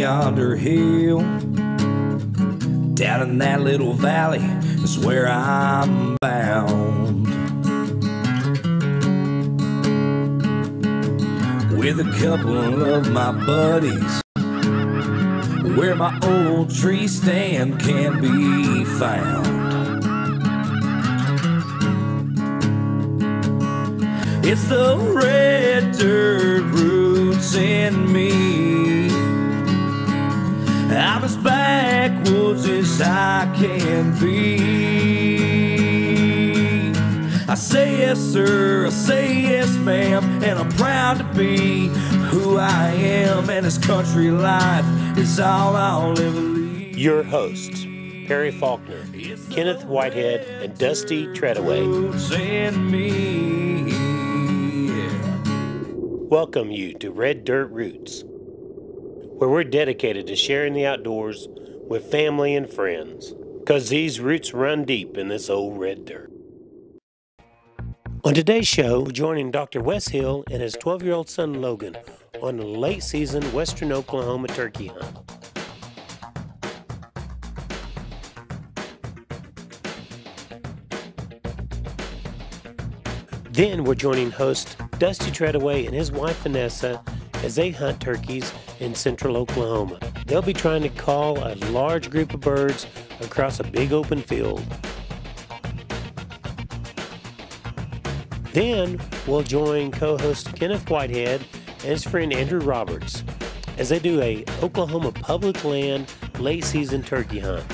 yonder hill. Down in that little valley is where I'm bound. With a couple of my buddies, where my old tree stand can be found. It's the red dirt roots in me. I'm as backwoods as I can be. I say yes sir, I say yes ma'am, and I'm proud to be who I am, and this country life is all I'll ever lead. Your hosts, Perry Faulkner, Kenneth Whitehead, and Dusty Treadaway welcome you to Red Dirt Roots, where we're dedicated to sharing the outdoors with family and friends, because these roots run deep in this old red dirt. On today's show, we're joining Dr. Wes Hill and his 12-year-old son Logan on a late-season western Oklahoma turkey hunt. Then we're joining host Dusty Treadaway and his wife Vanessa as they hunt turkeys in central Oklahoma. They'll be trying to call a large group of birds across a big open field. Then we'll join co-host Kenneth Whitehead and his friend Andrew Roberts as they do a Oklahoma public land late season turkey hunt.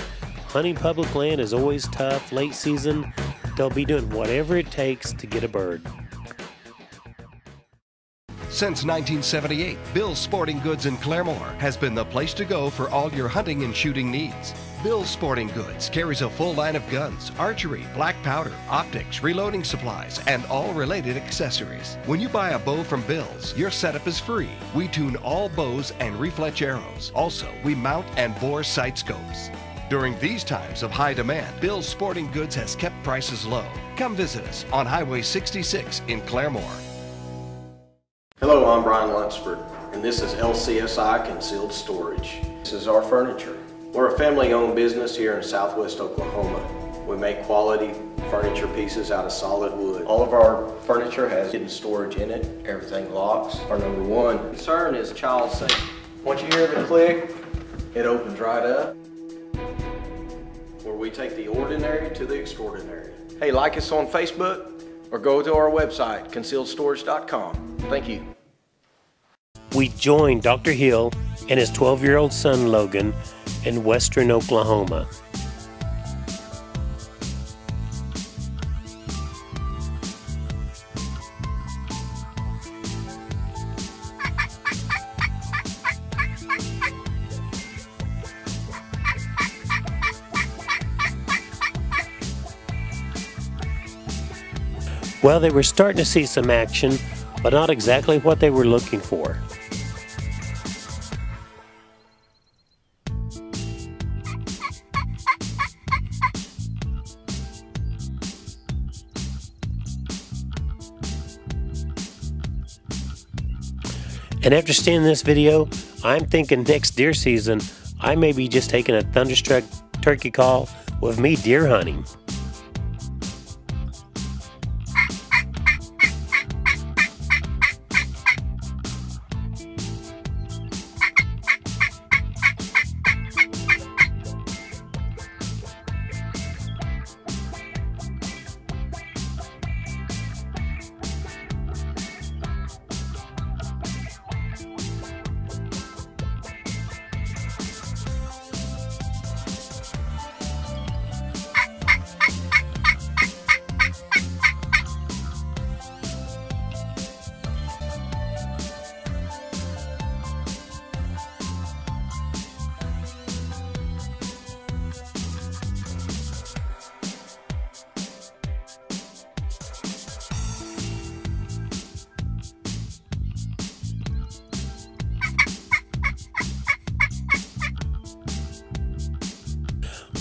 Hunting public land is always tough late season. They'll be doing whatever it takes to get a bird. Since 1978, Bill's Sporting Goods in Claremore has been the place to go for all your hunting and shooting needs. Bill's Sporting Goods carries a full line of guns, archery, black powder, optics, reloading supplies, and all related accessories. When you buy a bow from Bill's, your setup is free. We tune all bows and refletch arrows. Also, we mount and bore sight scopes. During these times of high demand, Bill's Sporting Goods has kept prices low. Come visit us on Highway 66 in Claremore. Hello, I'm Brian Lunsford, and this is LCSI Concealed Storage. This is our furniture. We're a family-owned business here in southwest Oklahoma. We make quality furniture pieces out of solid wood. All of our furniture has hidden storage in it. Everything locks. Our number one concern is child safety. Once you hear the click, it opens right up, where we take the ordinary to the extraordinary. Hey, like us on Facebook or go to our website, concealedstorage.com. Thank you. We joined Dr. Hill and his 12-year-old son Logan in western Oklahoma. Well, they were starting to see some action, but not exactly what they were looking for. And after seeing this video, I'm thinking next deer season, I may be just taking a Thunderstruck turkey call with me deer hunting.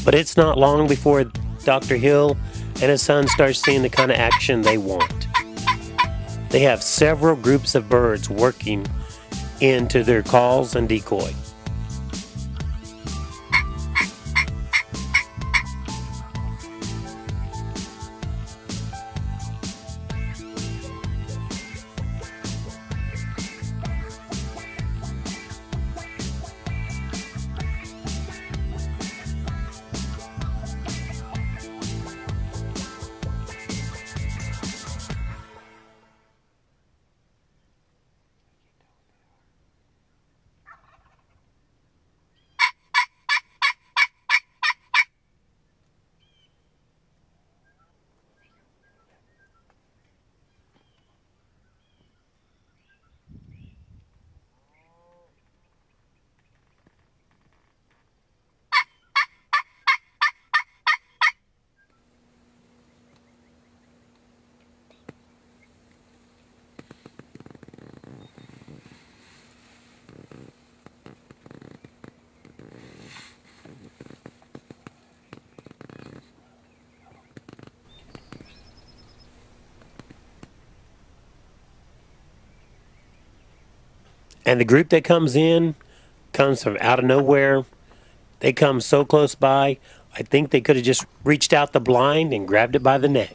But it's not long before Dr. Hill and his son start seeing the kind of action they want. They have several groups of birds working into their calls and decoy. And the group that comes in comes from out of nowhere. They come so close by, I think they could have just reached out the blind and grabbed it by the neck.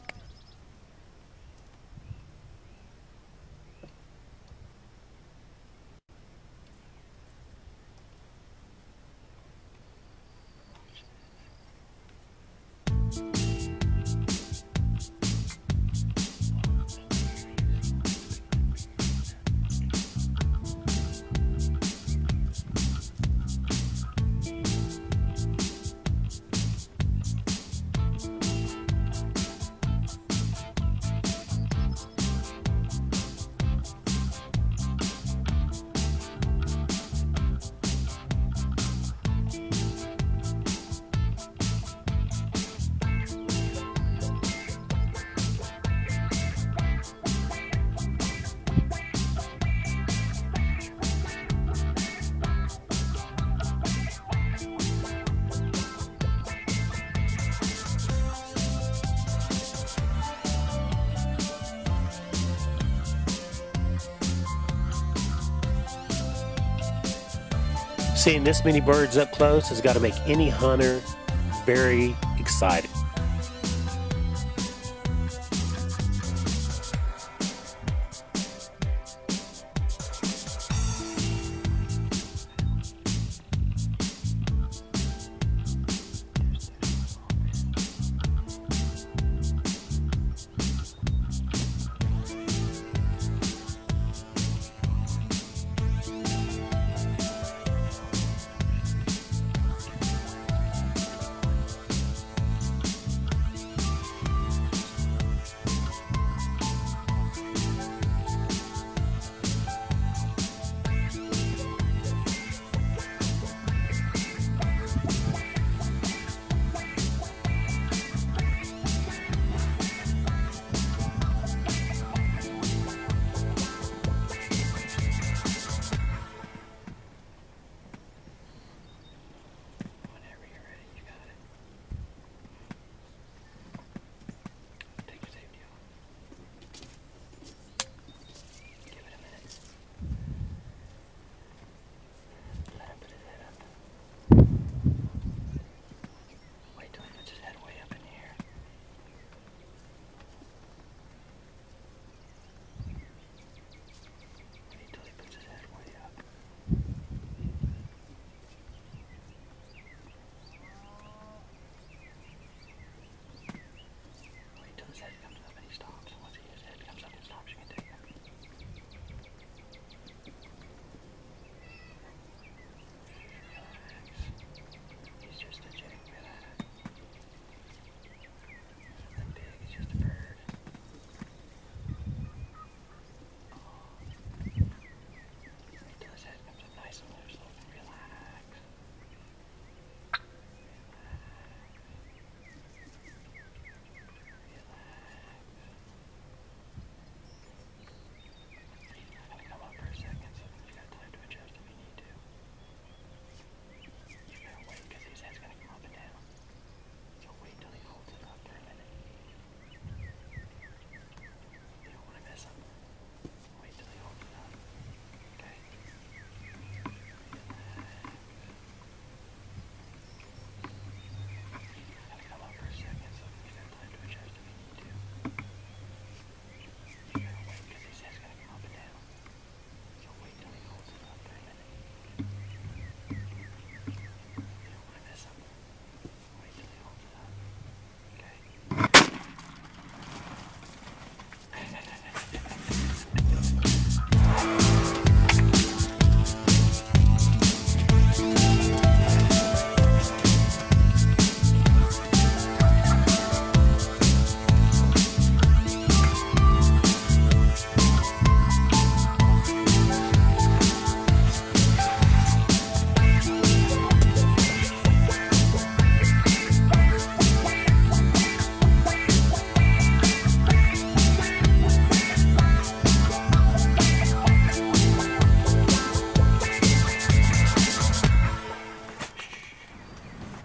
Seeing this many birds up close has got to make any hunter very excited.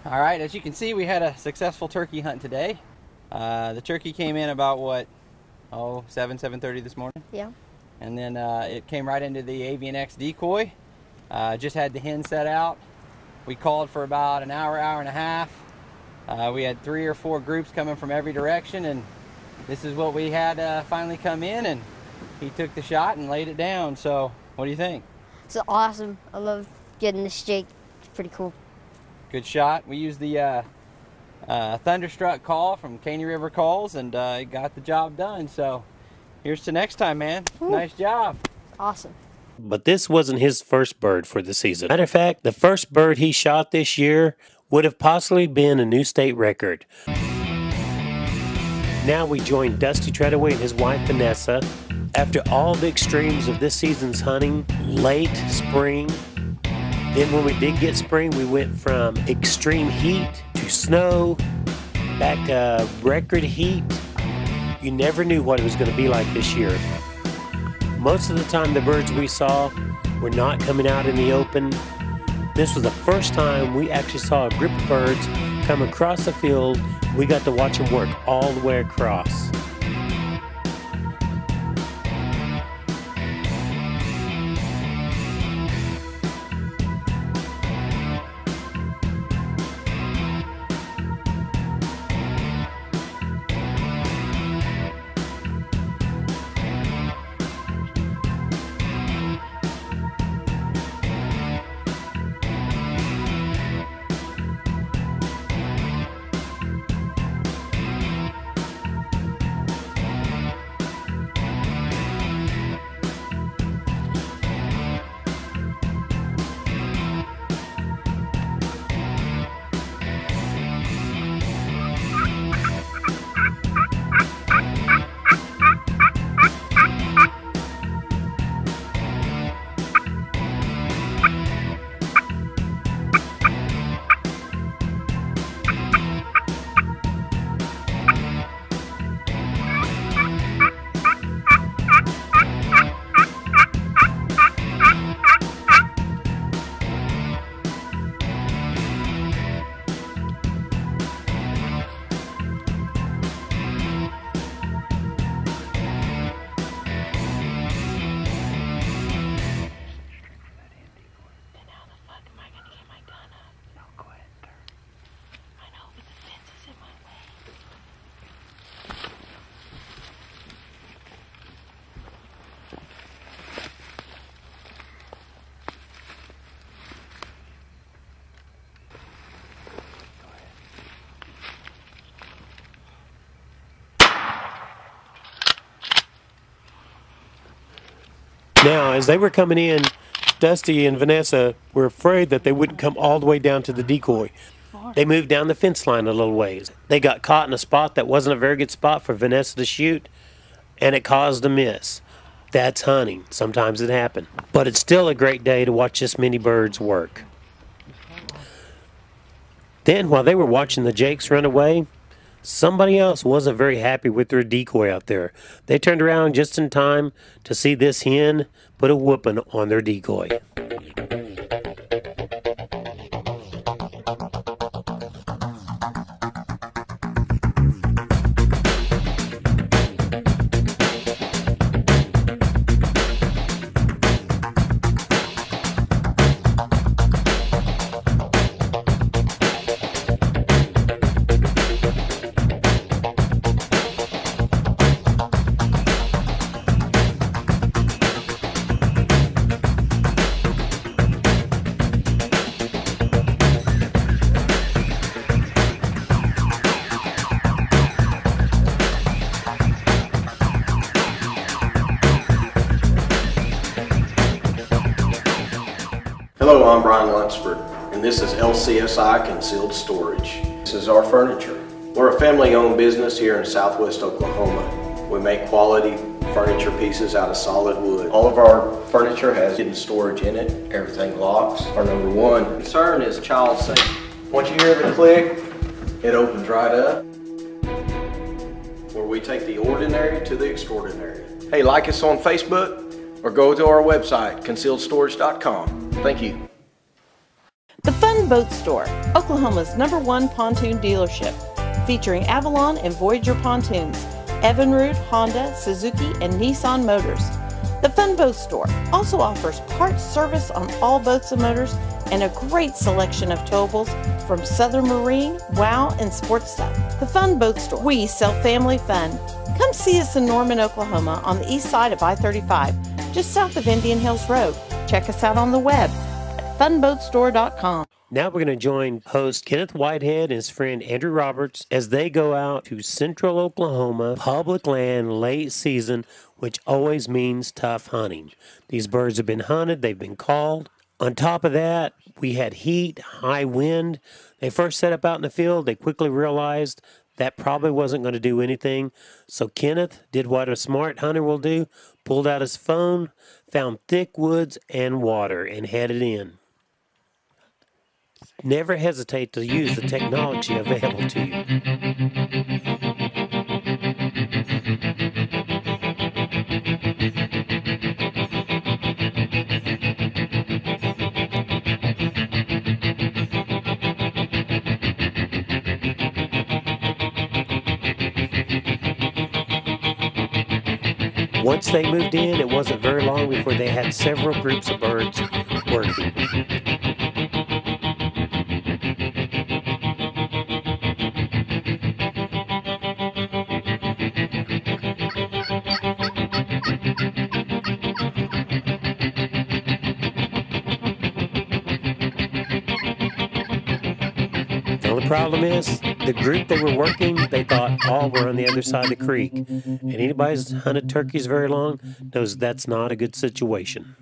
All right, as you can see, we had a successful turkey hunt today. The turkey came in about what, 7:30 this morning? Yeah. and then it came right into the Avian X decoy. Just had the hen set out. We called for about an hour, hour and a half. We had 3 or 4 groups coming from every direction, and this is what we had finally come in, and he took the shot and laid it down. So what do you think? It's awesome. I love getting this jake. It's pretty cool. Good shot. We used the Thunderstruck call from Caney River Calls, and it got the job done. So here's to next time, man. Woo. Nice job. Awesome. But this wasn't his first bird for the season. Matter of fact, the first bird he shot this year would have possibly been a new state record. Now we join Dusty Treadaway and his wife Vanessa. After all the extremes of this season's hunting, late spring, then when we did get spring, we went from extreme heat to snow, back to record heat. You never knew what it was going to be like this year. Most of the time the birds we saw were not coming out in the open. This was the first time we actually saw a group of birds come across the field. We got to watch them work all the way across. Now, as they were coming in, Dusty and Vanessa were afraid that they wouldn't come all the way down to the decoy. They moved down the fence line a little ways. They got caught in a spot that wasn't a very good spot for Vanessa to shoot, and it caused a miss. That's hunting. Sometimes it happens. But it's still a great day to watch this many birds work. Then, while they were watching the jakes run away, somebody else wasn't very happy with their decoy out there. They turned around just in time to see this hen put a whooping on their decoy. Hello, I'm Brian Lunsford, and this is LCSI Concealed Storage. This is our furniture. We're a family-owned business here in Southwest Oklahoma. We make quality furniture pieces out of solid wood. All of our furniture has hidden storage in it. Everything locks. Our number one concern is child safety. Once you hear the click, it opens right up, where we take the ordinary to the extraordinary. Hey, like us on Facebook or go to our website, concealedstorage.com. Thank you. The Fun Boat Store, Oklahoma's #1 pontoon dealership, featuring Avalon and Voyager pontoons, Evinrude, Honda, Suzuki, and Nissan motors. The Fun Boat Store also offers parts service on all boats and motors and a great selection of towables from Southern Marine, WOW, and Sports Stuff. The Fun Boat Store. We sell family fun. Come see us in Norman, Oklahoma on the east side of I-35, just south of Indian Hills Road. Check us out on the web at funboatstore.com. Now we're going to join host Kenneth Whitehead and his friend Andrew Roberts as they go out to Central Oklahoma, public land, late season, which always means tough hunting. These birds have been hunted, they've been called. On top of that, we had heat, high wind. They first set up out in the field. They quickly realized that probably wasn't going to do anything. So Kenneth did what a smart hunter will do, pulled out his phone, found thick woods and water, and headed in. Never hesitate to use the technology available to you. Once they moved in, it wasn't very long before they had several groups of birds working. The only problem is, the group they were working, they thought all were on the other side of the creek. And anybody who's hunted turkeys very long knows that's not a good situation.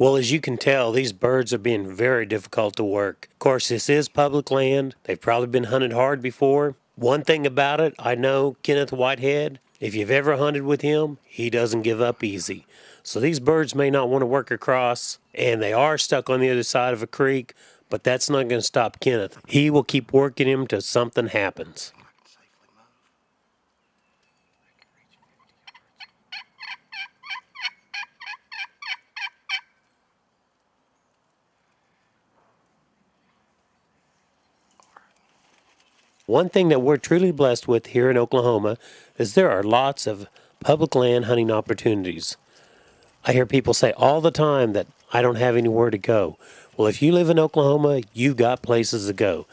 Well, as you can tell, these birds are being very difficult to work. Of course, this is public land. They've probably been hunted hard before. One thing about it, I know Kenneth Whitehead, if you've ever hunted with him, he doesn't give up easy. So these birds may not want to work across, and they are stuck on the other side of a creek, but that's not going to stop Kenneth. He will keep working him till something happens. One thing that we're truly blessed with here in Oklahoma is there are lots of public land hunting opportunities. I hear people say all the time that I don't have anywhere to go. Well, if you live in Oklahoma, you've got places to go.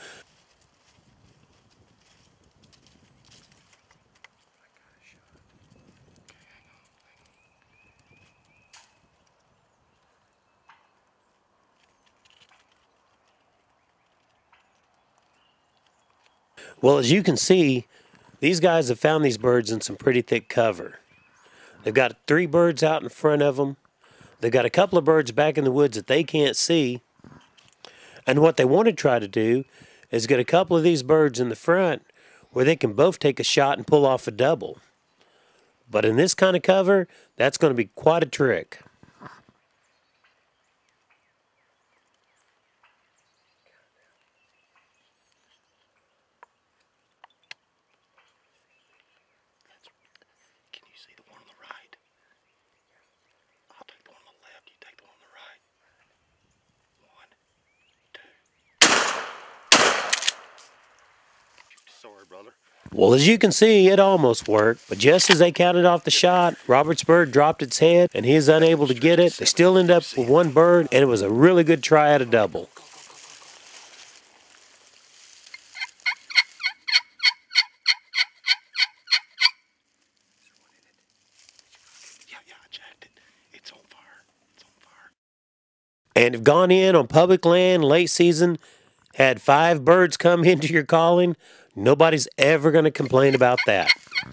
Well, as you can see, these guys have found these birds in some pretty thick cover. They've got 3 birds out in front of them. They've got a couple of birds back in the woods that they can't see. And what they want to try to do is get a couple of these birds in the front where they can both take a shot and pull off a double. But in this kind of cover, that's going to be quite a trick. Well, as you can see, it almost worked, but just as they counted off the shot, Robert's bird dropped its head, and he is unable to get it. They still end up with 1 bird, and it was a really good try at a double. And have gone in on public land late season, had 5 birds come into your calling. Nobody's ever going to complain about that. We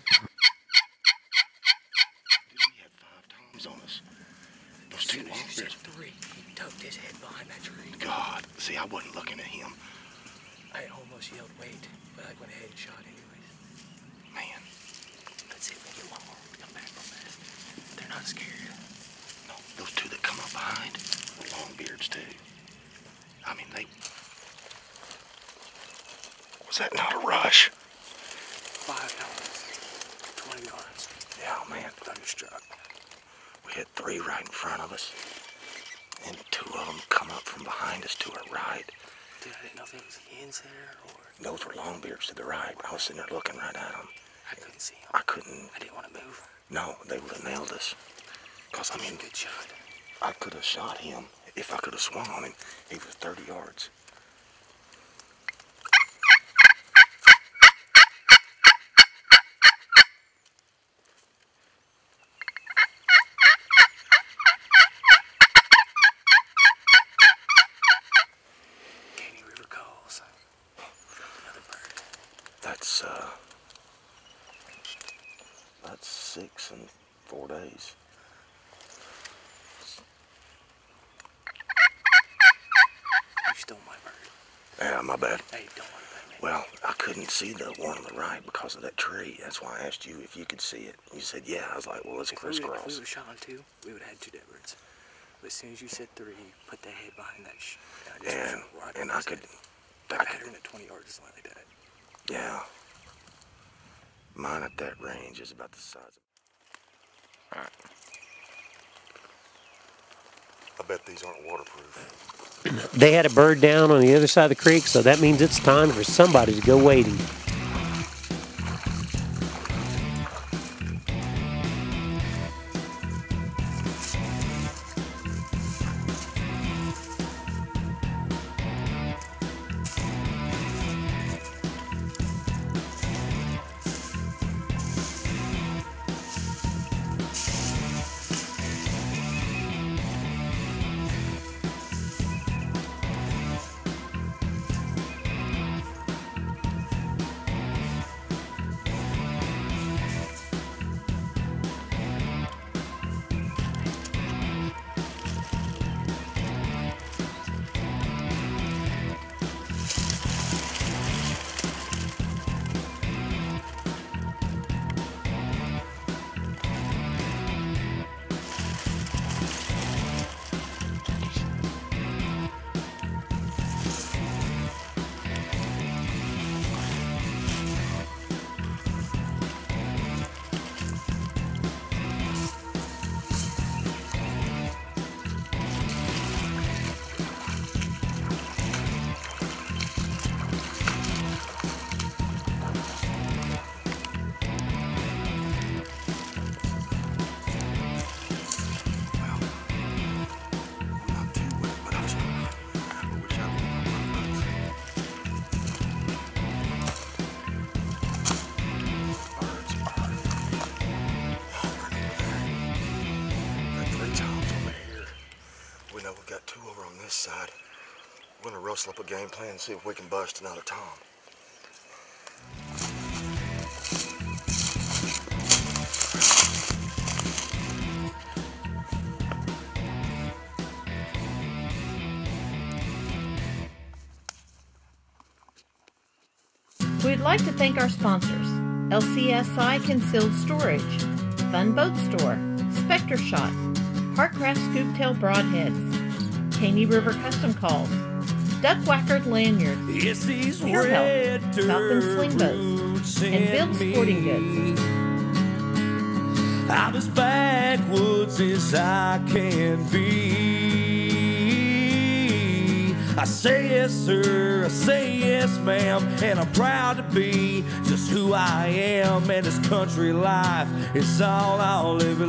had 5 toms on us. Those 2 longbeards. 3. He tucked his head behind that tree. God, see, I wasn't looking at him. I almost yelled wait, but I went ahead and shot anyways. Man. Let's see if we can get one more. Come back real fast. They're not scared. No, those 2 that come up behind were longbeards too. I mean, they... Was that not a rush? 5 toms. 20 yards. Yeah, man. Thunderstruck. We had 3 right in front of us. And 2 of them come up from behind us to our right. Dude, I didn't know if it was hens there or... Those were longbeards to the right. I was sitting there looking right at them. I couldn't see them. I couldn't... I didn't want to move. No, they would have nailed us. Because, I mean... Good shot. I could have shot him if I could have swung on him. He was 30 yards. Caney River calls. Another bird. That's 6 in 4 days. You stole my bird. Yeah, my bad. Hey, don't worry about me. Well, I couldn't see the one on the right because of that tree. That's why I asked you if you could see it. You said, yeah. I was like, well, let's If we would crisscross. have shot on 2, we would have had 2 dead birds. But as soon as you said 3, put the head behind that And I could... The pattern at 20 yards is why they died. Yeah. Mine at that range is about the size of... Alright. I bet these aren't waterproof. They had a bird down on the other side of the creek, so that means it's time for somebody to go wading. this side. We're gonna rustle up a game plan and see if we can bust another Tom. We'd like to thank our sponsors: LCSI Concealed Storage, Fun Boat Store, Spectre Shot, Hartcraft Scooptail Broadheads, Caney River Custom Calls, Duck Whackard Lanyards, It's these Pure Health, red Falcon Sling Boats, roots and in Bill's Sporting me. Goods. I'm as backwoods as I can be. I say yes, sir, I say yes, ma'am, and I'm proud to be just who I am. And this country life is all I'll ever